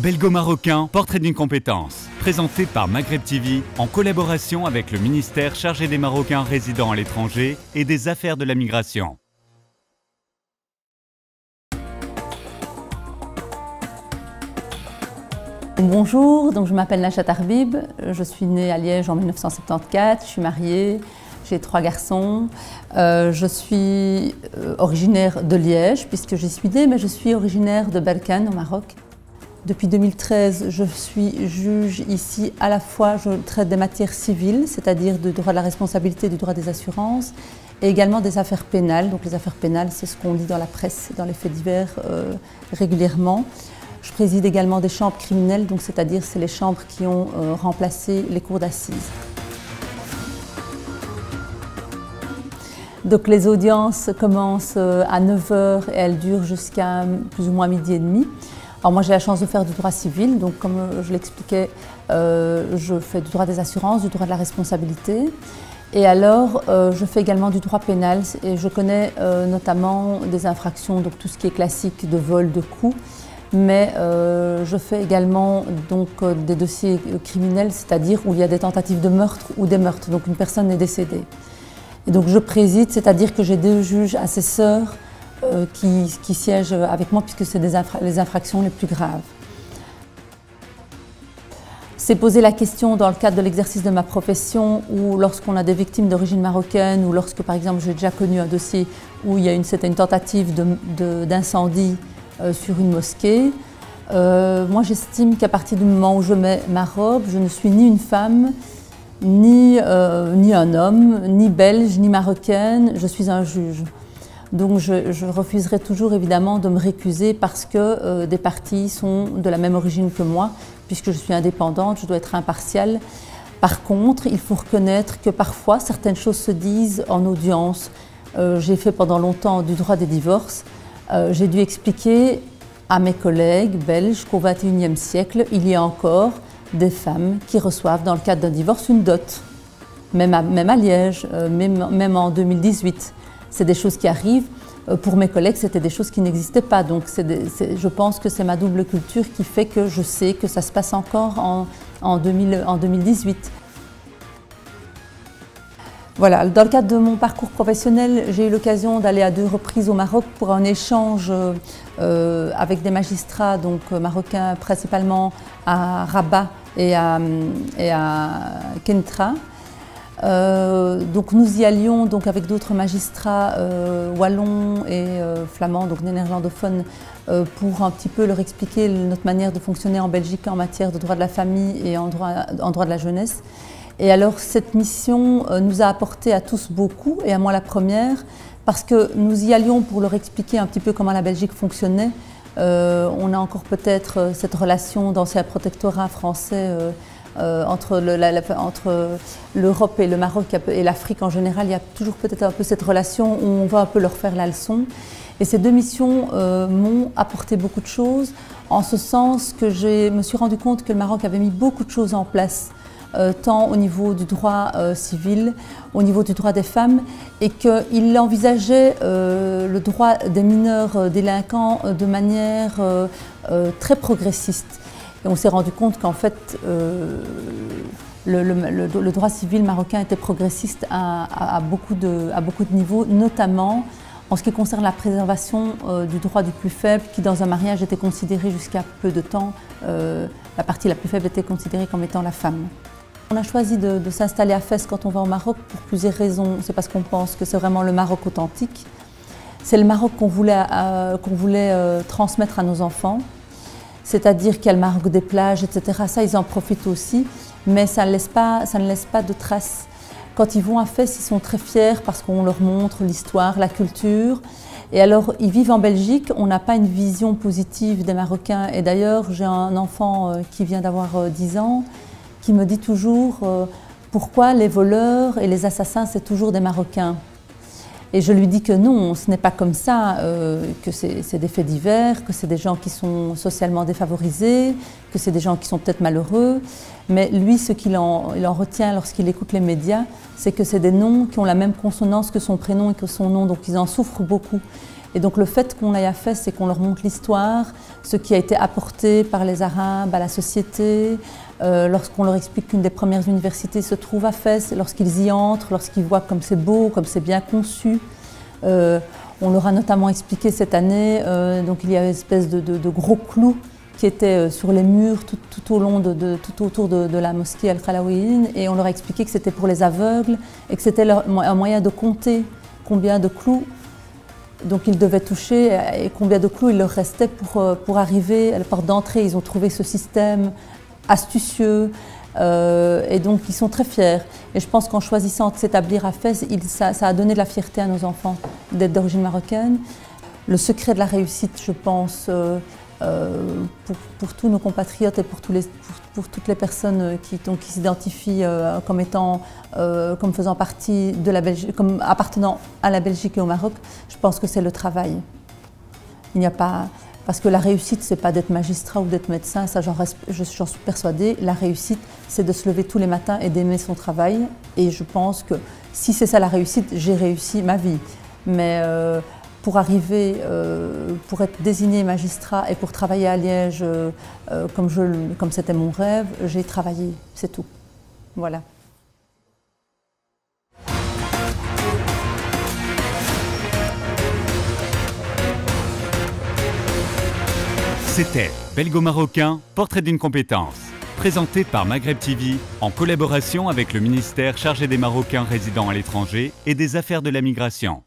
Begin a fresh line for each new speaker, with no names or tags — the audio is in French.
Belgo-marocain, portrait d'une compétence, présenté par Maghreb TV en collaboration avec le ministère chargé des Marocains résidant à l'étranger et des affaires de la migration.
Bonjour, donc je m'appelle Najat Arbib, je suis née à Liège en 1974, je suis mariée, j'ai 3 garçons. Je suis originaire de Liège puisque j'y suis née, mais je suis originaire de Berkane au Maroc. Depuis 2013, je suis juge ici. À la fois, je traite des matières civiles, c'est-à-dire du droit de la responsabilité, du droit des assurances, et également des affaires pénales. Donc les affaires pénales, c'est ce qu'on lit dans la presse, dans les faits divers régulièrement. Je préside également des chambres criminelles, donc c'est-à-dire c'est les chambres qui ont remplacé les cours d'assises. Donc les audiences commencent à 9 h et elles durent jusqu'à plus ou moins midi et demi. Alors moi j'ai la chance de faire du droit civil, donc comme je l'expliquais, je fais du droit des assurances, du droit de la responsabilité. Et alors je fais également du droit pénal et je connais notamment des infractions, donc tout ce qui est classique de vol, de coups. Mais je fais également donc, des dossiers criminels, c'est-à-dire où il y a des tentatives de meurtre ou des meurtres, donc une personne est décédée. Et donc je préside, c'est-à-dire que j'ai 2 juges assesseurs qui siègent avec moi puisque c'est les infractions les plus graves. C'est poser la question dans le cadre de l'exercice de ma profession ou lorsqu'on a des victimes d'origine marocaine ou lorsque par exemple j'ai déjà connu un dossier où c'était une tentative d'incendie sur une mosquée. Moi j'estime qu'à partir du moment où je mets ma robe, je ne suis ni une femme, ni un homme, ni belge, ni marocaine, je suis un juge. Donc je refuserai toujours évidemment de me récuser parce que des parties sont de la même origine que moi, puisque je suis indépendante, je dois être impartiale. Par contre, il faut reconnaître que parfois certaines choses se disent en audience. J'ai fait pendant longtemps du droit des divorces. J'ai dû expliquer à mes collègues belges qu'au XXIe siècle, il y a encore des femmes qui reçoivent dans le cadre d'un divorce une dot, même à Liège, même en 2018. C'est des choses qui arrivent. Pour mes collègues, c'était des choses qui n'existaient pas. Donc je pense que c'est ma double culture qui fait que je sais que ça se passe encore en 2018. Voilà, dans le cadre de mon parcours professionnel, j'ai eu l'occasion d'aller à 2 reprises au Maroc pour un échange avec des magistrats donc, marocains, principalement à Rabat et à Kentra. Donc nous y allions donc, avec d'autres magistrats wallons et flamands, donc néerlandophones, pour un petit peu leur expliquer notre manière de fonctionner en Belgique en matière de droit de la famille et en droit de la jeunesse. Et alors cette mission nous a apporté à tous beaucoup, et à moi la première, parce que nous y allions pour leur expliquer un petit peu comment la Belgique fonctionnait. On a encore peut-être cette relation d'ancien protectorat français entre l'Europe et le Maroc et l'Afrique en général. Il y a toujours peut-être un peu cette relation où on va un peu leur faire la leçon. Et ces 2 missions m'ont apporté beaucoup de choses, en ce sens que je me suis rendu compte que le Maroc avait mis beaucoup de choses en place, tant au niveau du droit civil, au niveau du droit des femmes, et qu'il envisageait le droit des mineurs délinquants de manière très progressiste. Et on s'est rendu compte qu'en fait, le droit civil marocain était progressiste à beaucoup de niveaux, notamment en ce qui concerne la préservation du droit du plus faible, qui dans un mariage était considéré jusqu'à peu de temps, la partie la plus faible était considérée comme étant la femme. On a choisi de s'installer à Fès quand on va au Maroc pour plusieurs raisons. C'est parce qu'on pense que c'est vraiment le Maroc authentique. C'est le Maroc qu'on voulait transmettre à nos enfants. C'est-à-dire qu'il y a le Maroc des plages, etc. Ça, ils en profitent aussi, mais ça ne laisse pas de traces. Quand ils vont à Fès, ils sont très fiers parce qu'on leur montre l'histoire, la culture. Et alors, ils vivent en Belgique, on n'a pas une vision positive des Marocains. Et d'ailleurs, j'ai un enfant qui vient d'avoir 10 ans, qui me dit toujours pourquoi les voleurs et les assassins, c'est toujours des Marocains. Et je lui dis que non, ce n'est pas comme ça, que c'est des faits divers, que c'est des gens qui sont socialement défavorisés, que c'est des gens qui sont peut-être malheureux. Mais lui, ce qu'il en retient lorsqu'il écoute les médias, c'est que c'est des noms qui ont la même consonance que son prénom et que son nom, donc ils en souffrent beaucoup. Et donc le fait qu'on aille à Fès, c'est qu'on leur montre l'histoire, ce qui a été apporté par les Arabes à la société, lorsqu'on leur explique qu'une des premières universités se trouve à Fès, lorsqu'ils y entrent, lorsqu'ils voient comme c'est beau, comme c'est bien conçu. On leur a notamment expliqué cette année, donc il y a une espèce de gros clous qui étaient sur les murs tout autour de la mosquée Al-Khalawiyyin, et on leur a expliqué que c'était pour les aveugles et que c'était un moyen de compter combien de clous donc ils devaient toucher et combien de clous il leur restait pour arriver à la porte d'entrée. Ils ont trouvé ce système astucieux et donc ils sont très fiers. Et je pense qu'en choisissant de s'établir à Fès, ça a donné de la fierté à nos enfants d'être d'origine marocaine. Le secret de la réussite, je pense, pour tous nos compatriotes et pour toutes les personnes qui s'identifient comme faisant partie de la Belgique, comme appartenant à la Belgique et au Maroc, je pense que c'est le travail. Il n'y a pas, parce que la réussite, c'est pas d'être magistrat ou d'être médecin, ça j'en suis persuadée. La réussite, c'est de se lever tous les matins et d'aimer son travail. Et je pense que si c'est ça la réussite, j'ai réussi ma vie. Mais pour arriver, pour être désigné magistrat et pour travailler à Liège comme c'était mon rêve, j'ai travaillé, c'est tout. Voilà.
C'était Belgo-Marocain, portrait d'une compétence, présenté par Maghreb TV en collaboration avec le ministère chargé des Marocains résidant à l'étranger et des affaires de la migration.